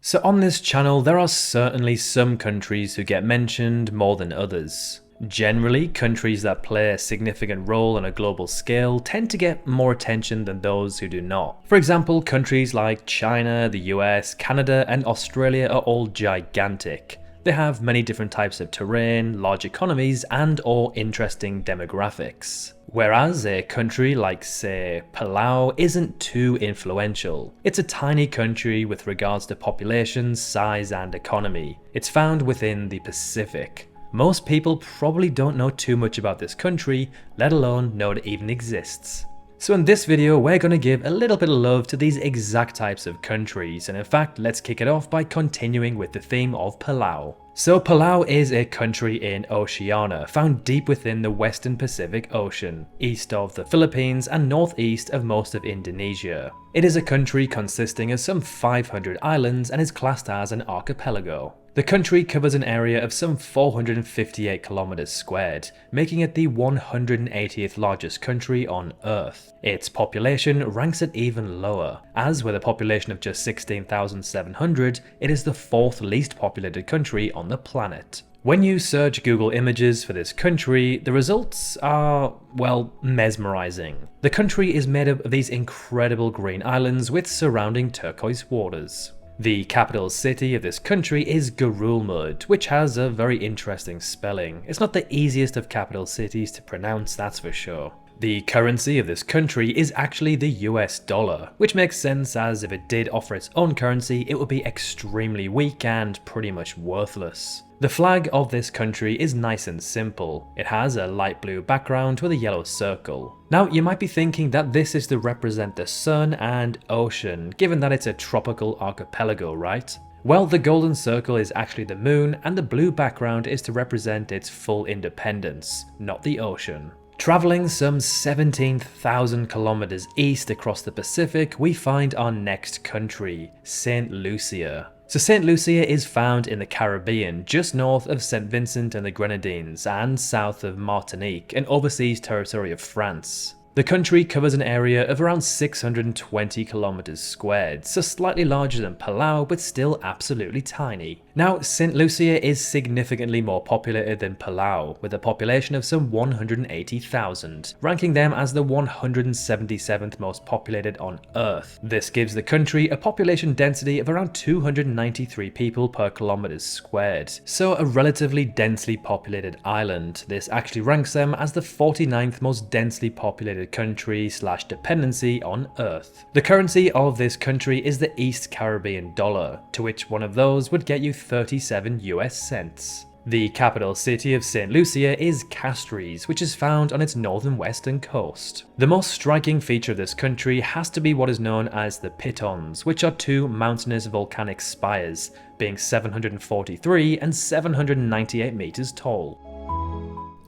So on this channel, there are certainly some countries who get mentioned more than others. Generally, countries that play a significant role on a global scale tend to get more attention than those who do not. For example, countries like China, the US, Canada, and Australia are all gigantic. They have many different types of terrain, large economies, and/or interesting demographics. Whereas a country like, say, Palau isn't too influential. It's a tiny country with regards to population, size, and economy. It's found within the Pacific. Most people probably don't know too much about this country, let alone know it even exists. So in this video, we're going to give a little bit of love to these exact types of countries, and in fact, let's kick it off by continuing with the theme of Palau. So Palau is a country in Oceania, found deep within the Western Pacific Ocean, east of the Philippines and northeast of most of Indonesia. It is a country consisting of some 500 islands and is classed as an archipelago. The country covers an area of some 458 kilometers squared, making it the 180th largest country on Earth. Its population ranks it even lower, as with a population of just 16,700, it is the fourth least populated country on the planet. When you search Google Images for this country, the results are, well, mesmerizing. The country is made up of these incredible green islands with surrounding turquoise waters. The capital city of this country is Gurulmud, which has a very interesting spelling. It's not the easiest of capital cities to pronounce, that's for sure. The currency of this country is actually the US dollar, which makes sense as if it did offer its own currency, it would be extremely weak and pretty much worthless. The flag of this country is nice and simple. It has a light blue background with a yellow circle. Now, you might be thinking that this is to represent the sun and ocean, given that it's a tropical archipelago, right? Well, the golden circle is actually the moon, and the blue background is to represent its full independence, not the ocean. Traveling some 17,000 kilometers east across the Pacific, we find our next country, St Lucia. So St Lucia is found in the Caribbean, just north of St Vincent and the Grenadines and south of Martinique, an overseas territory of France. The country covers an area of around 620 kilometers squared, so slightly larger than Palau, but still absolutely tiny. Now, St Lucia is significantly more populated than Palau, with a population of some 180,000, ranking them as the 177th most populated on Earth. This gives the country a population density of around 293 people per kilometers squared, so a relatively densely populated island. This actually ranks them as the 49th most densely populated country/dependency on Earth. The currency of this country is the East Caribbean dollar, to which one of those would get you 37 US cents. The capital city of St Lucia is Castries, which is found on its northern western coast. The most striking feature of this country has to be what is known as the pitons, which are two mountainous volcanic spires, being 743 and 798 meters tall.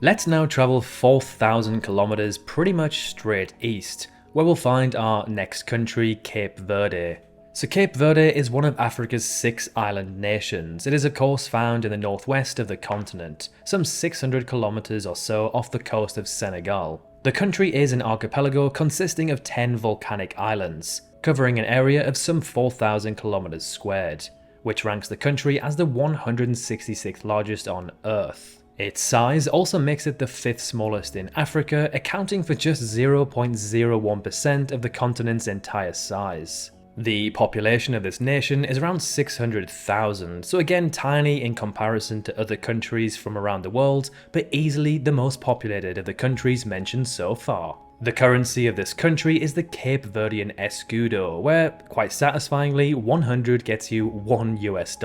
Let's now travel 4,000 kilometers pretty much straight east, where we'll find our next country, Cape Verde. So Cape Verde is one of Africa's 6 island nations. It is of course found in the northwest of the continent, some 600 kilometers or so off the coast of Senegal. The country is an archipelago consisting of 10 volcanic islands, covering an area of some 4,000 kilometers squared, which ranks the country as the 166th largest on Earth. Its size also makes it the 5th smallest in Africa, accounting for just 0.01% of the continent's entire size. The population of this nation is around 600,000, so again tiny in comparison to other countries from around the world, but easily the most populated of the countries mentioned so far. The currency of this country is the Cape Verdean escudo, where, quite satisfyingly, 100 gets you $1 US.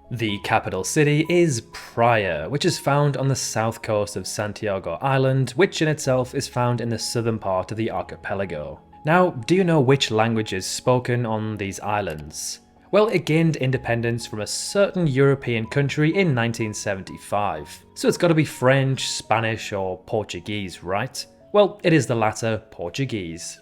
The capital city is Praia, which is found on the south coast of Santiago Island, which in itself is found in the southern part of the archipelago. Now, do you know which language is spoken on these islands? Well, it gained independence from a certain European country in 1975, so it's got to be French, Spanish, or Portuguese, right? Well, it is the latter, Portuguese.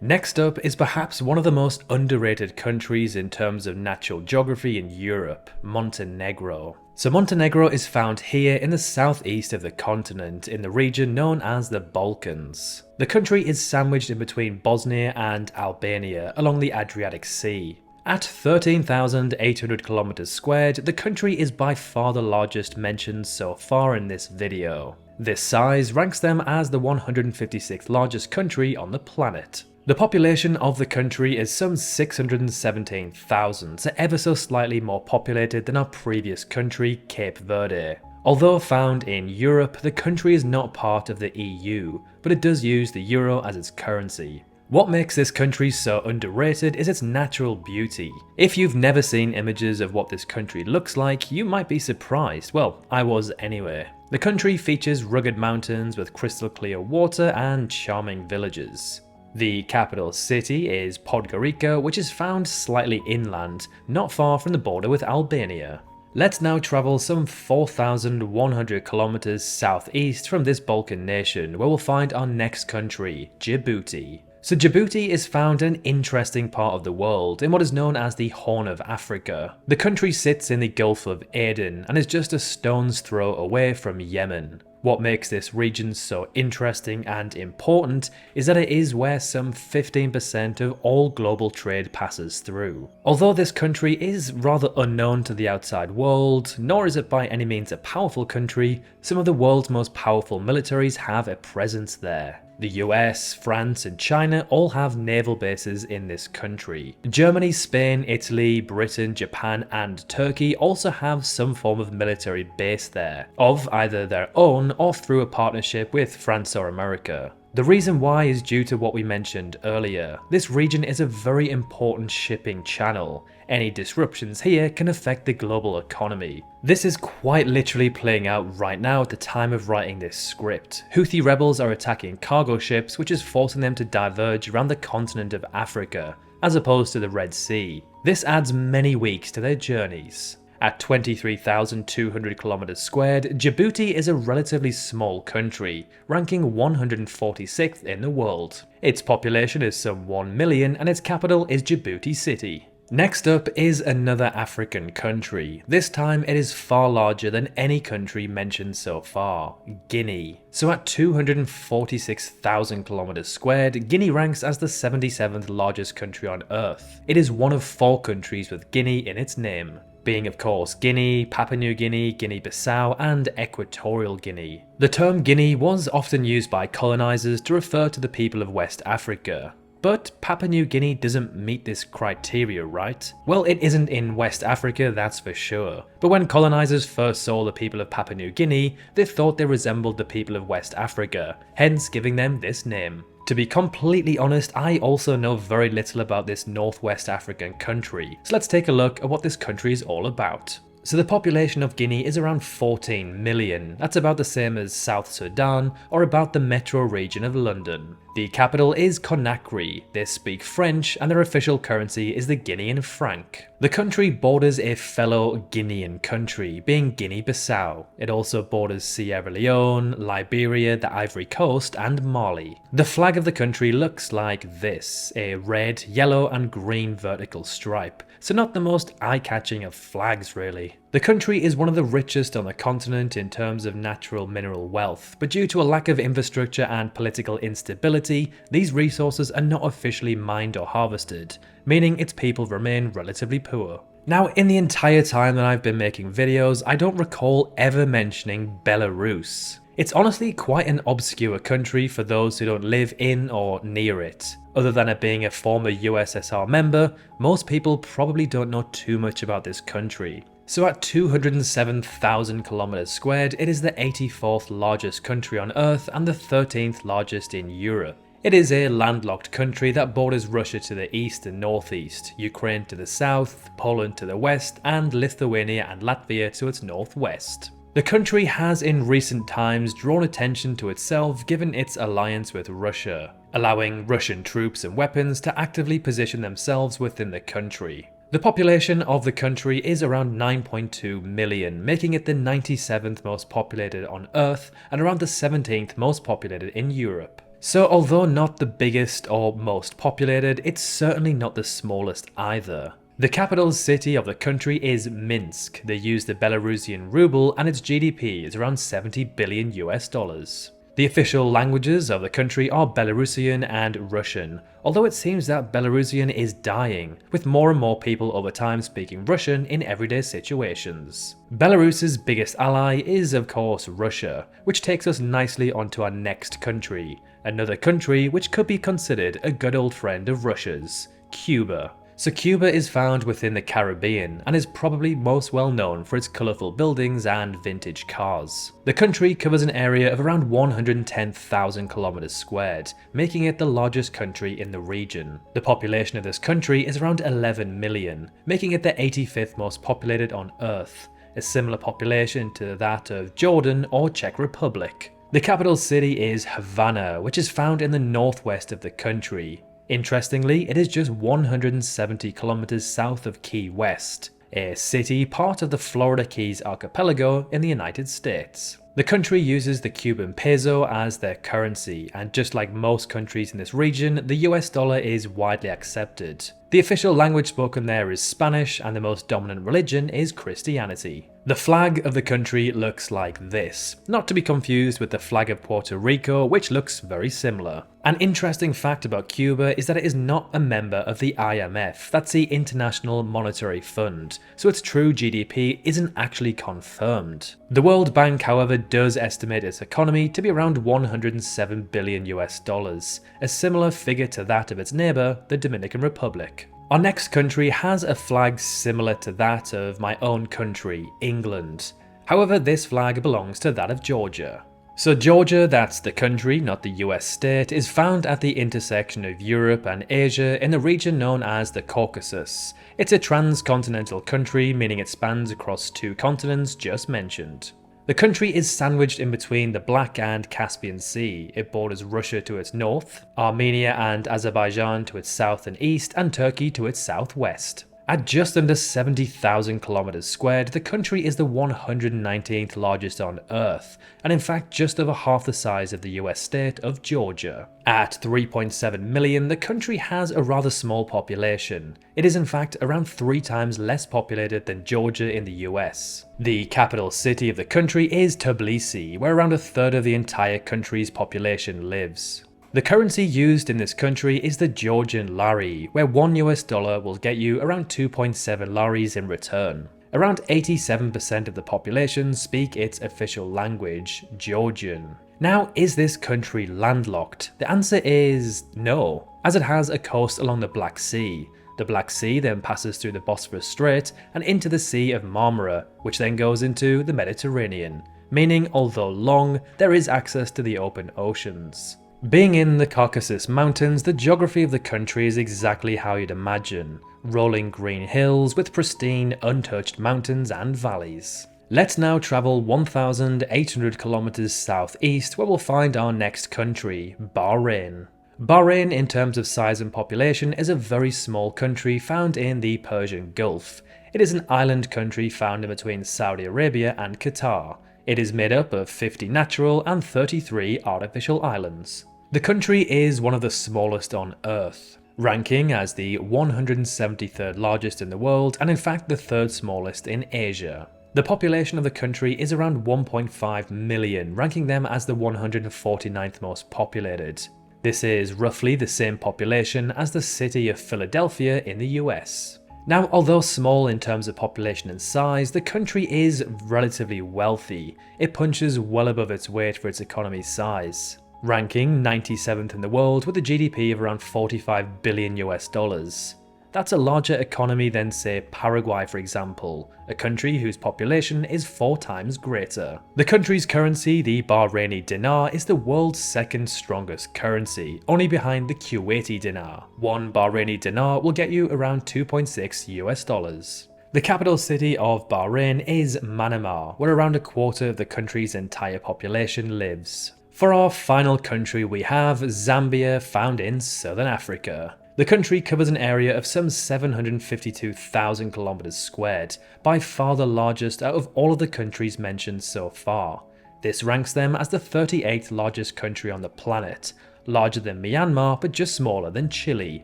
Next up is perhaps one of the most underrated countries in terms of natural geography in Europe, Montenegro. So Montenegro is found here in the southeast of the continent in the region known as the Balkans. The country is sandwiched in between Bosnia and Albania along the Adriatic Sea. At 13,800 kilometers squared, the country is by far the largest mentioned so far in this video. This size ranks them as the 156th largest country on the planet. The population of the country is some 617,000, so ever so slightly more populated than our previous country, Cape Verde. Although found in Europe, the country is not part of the EU, but it does use the euro as its currency. What makes this country so underrated is its natural beauty. If you've never seen images of what this country looks like, you might be surprised. Well, I was anyway. The country features rugged mountains with crystal clear water and charming villages. The capital city is Podgorica, which is found slightly inland, not far from the border with Albania. Let's now travel some 4,100 kilometers southeast from this Balkan nation, where we'll find our next country, Djibouti. So Djibouti is found in an interesting part of the world, in what is known as the Horn of Africa. The country sits in the Gulf of Aden and is just a stone's throw away from Yemen. What makes this region so interesting and important is that it is where some 15% of all global trade passes through. Although this country is rather unknown to the outside world, nor is it by any means a powerful country, some of the world's most powerful militaries have a presence there. The US, France and China all have naval bases in this country. Germany, Spain, Italy, Britain, Japan and Turkey also have some form of military base there, of either their own or through a partnership with France or America. The reason why is due to what we mentioned earlier. This region is a very important shipping channel. Any disruptions here can affect the global economy. This is quite literally playing out right now at the time of writing this script. Houthi rebels are attacking cargo ships, which is forcing them to diverge around the continent of Africa, as opposed to the Red Sea. This adds many weeks to their journeys. At 23,200 kilometers squared, Djibouti is a relatively small country, ranking 146th in the world. Its population is some 1 million and its capital is Djibouti City. Next up is another African country. This time it is far larger than any country mentioned so far, Guinea. So at 246,000 kilometers squared, Guinea ranks as the 77th largest country on Earth. It is one of 4 countries with Guinea in its name, being of course Guinea, Papua New Guinea, Guinea-Bissau and Equatorial Guinea. The term Guinea was often used by colonizers to refer to the people of West Africa. But Papua New Guinea doesn't meet this criteria, right? Well, it isn't in West Africa, that's for sure. But when colonizers first saw the people of Papua New Guinea, they thought they resembled the people of West Africa, hence giving them this name. To be completely honest, I also know very little about this Northwest African country, so let's take a look at what this country is all about. So the population of Guinea is around 14 million, that's about the same as South Sudan or about the metro region of London. The capital is Conakry, they speak French and their official currency is the Guinean franc. The country borders a fellow Guinean country, being Guinea-Bissau. It also borders Sierra Leone, Liberia, the Ivory Coast and Mali. The flag of the country looks like this, a red, yellow and green vertical stripe, so not the most eye-catching of flags really. The country is one of the richest on the continent in terms of natural mineral wealth, but due to a lack of infrastructure and political instability, these resources are not officially mined or harvested, meaning its people remain relatively poor. Now, in the entire time that I've been making videos, I don't recall ever mentioning Belarus. It's honestly quite an obscure country for those who don't live in or near it. Other than it being a former USSR member, most people probably don't know too much about this country. So at 207,000 kilometers squared, it is the 84th largest country on Earth and the 13th largest in Europe. It is a landlocked country that borders Russia to the east and northeast, Ukraine to the south, Poland to the west, and Lithuania and Latvia to its northwest. The country has in recent times drawn attention to itself given its alliance with Russia, allowing Russian troops and weapons to actively position themselves within the country. The population of the country is around 9.2 million, making it the 97th most populated on Earth and around the 17th most populated in Europe. So although not the biggest or most populated, it's certainly not the smallest either. The capital city of the country is Minsk. They use the Belarusian ruble and its GDP is around 70 billion US dollars. The official languages of the country are Belarusian and Russian, although it seems that Belarusian is dying, with more and more people over time speaking Russian in everyday situations. Belarus's biggest ally is of course Russia, which takes us nicely onto our next country, another country which could be considered a good old friend of Russia's, Cuba. So Cuba is found within the Caribbean and is probably most well known for its colourful buildings and vintage cars. The country covers an area of around 110,000 kilometers squared, making it the largest country in the region. The population of this country is around 11 million, making it the 85th most populated on Earth, a similar population to that of Jordan or Czech Republic. The capital city is Havana, which is found in the northwest of the country. Interestingly, it is just 170 kilometers south of Key West, a city part of the Florida Keys archipelago in the United States. The country uses the Cuban peso as their currency, and just like most countries in this region, the US dollar is widely accepted. The official language spoken there is Spanish, and the most dominant religion is Christianity. The flag of the country looks like this, not to be confused with the flag of Puerto Rico, which looks very similar. An interesting fact about Cuba is that it is not a member of the IMF, that's the International Monetary Fund, so its true GDP isn't actually confirmed. The World Bank, however, does estimate its economy to be around 107 billion US dollars, a similar figure to that of its neighbour, the Dominican Republic. Our next country has a flag similar to that of my own country, England. However, this flag belongs to that of Georgia. So Georgia, that's the country, not the US state, is found at the intersection of Europe and Asia in the region known as the Caucasus. It's a transcontinental country, meaning it spans across two continents just mentioned. The country is sandwiched in between the Black and Caspian Sea. It borders Russia to its north, Armenia and Azerbaijan to its south and east, and Turkey to its southwest. At just under 70,000 kilometers squared, the country is the 119th largest on Earth, and in fact just over half the size of the US state of Georgia. At 3.7 million, the country has a rather small population. It is in fact around 3 times less populated than Georgia in the US. The capital city of the country is Tbilisi, where around a third of the entire country's population lives. The currency used in this country is the Georgian lari, where $1 will get you around 2.7 laris in return. Around 87% of the population speak its official language, Georgian. Now, is this country landlocked? The answer is no, as it has a coast along the Black Sea. The Black Sea then passes through the Bosphorus Strait and into the Sea of Marmara, which then goes into the Mediterranean, meaning although long, there is access to the open oceans. Being in the Caucasus Mountains, the geography of the country is exactly how you'd imagine. Rolling green hills with pristine, untouched mountains and valleys. Let's now travel 1,800 kilometers southeast where we'll find our next country, Bahrain. Bahrain, in terms of size and population, is a very small country found in the Persian Gulf. It is an island country found in between Saudi Arabia and Qatar. It is made up of 50 natural and 33 artificial islands. The country is one of the smallest on Earth, ranking as the 173rd largest in the world and in fact the 3rd smallest in Asia. The population of the country is around 1.5 million, ranking them as the 149th most populated. This is roughly the same population as the city of Philadelphia in the US. Now, although small in terms of population and size, the country is relatively wealthy. It punches well above its weight for its economy's size, ranking 97th in the world with a GDP of around 45 billion US dollars. That's a larger economy than, say, Paraguay, for example, a country whose population is 4 times greater. The country's currency, the Bahraini dinar, is the world's 2nd strongest currency, only behind the Kuwaiti dinar. 1 Bahraini dinar will get you around 2.6 US dollars. The capital city of Bahrain is Manama, where around a quarter of the country's entire population lives. For our final country we have Zambia, found in southern Africa. The country covers an area of some 752,000 kilometers squared, by far the largest out of all of the countries mentioned so far. This ranks them as the 38th largest country on the planet, larger than Myanmar but just smaller than Chile.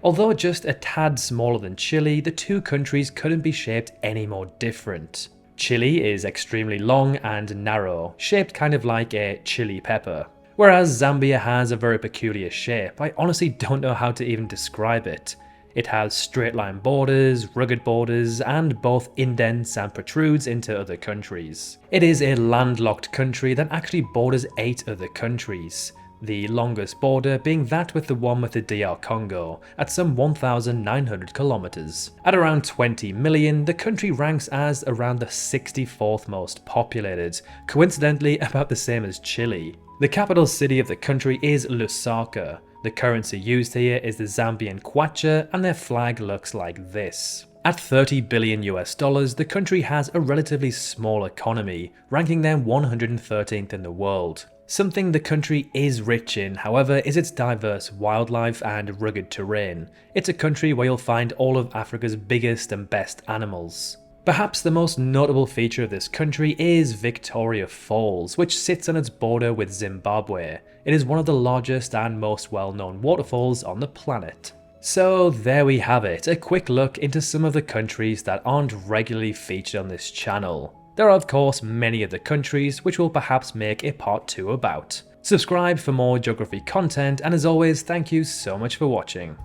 Although just a tad smaller than Chile, the two countries couldn't be shaped any more different. Chile is extremely long and narrow, shaped kind of like a chili pepper, Whereas Zambia has a very peculiar shape. I honestly don't know how to even describe it. It has straight line borders, rugged borders, and both indents and protrudes into other countries. It is a landlocked country that actually borders 8 other countries, the longest border being that with the one with the DR Congo, at some 1,900 kilometers. At around 20 million, the country ranks as around the 64th most populated, coincidentally about the same as Chile. The capital city of the country is Lusaka. The currency used here is the Zambian kwacha, and their flag looks like this. At $30 billion US, the country has a relatively small economy, ranking them 113th in the world. Something the country is rich in, however, is its diverse wildlife and rugged terrain. It's a country where you'll find all of Africa's biggest and best animals. Perhaps the most notable feature of this country is Victoria Falls, which sits on its border with Zimbabwe. It is one of the largest and most well-known waterfalls on the planet. So there we have it, a quick look into some of the countries that aren't regularly featured on this channel. There are of course many other countries which we'll perhaps make a part 2 about. Subscribe for more geography content, and as always, thank you so much for watching.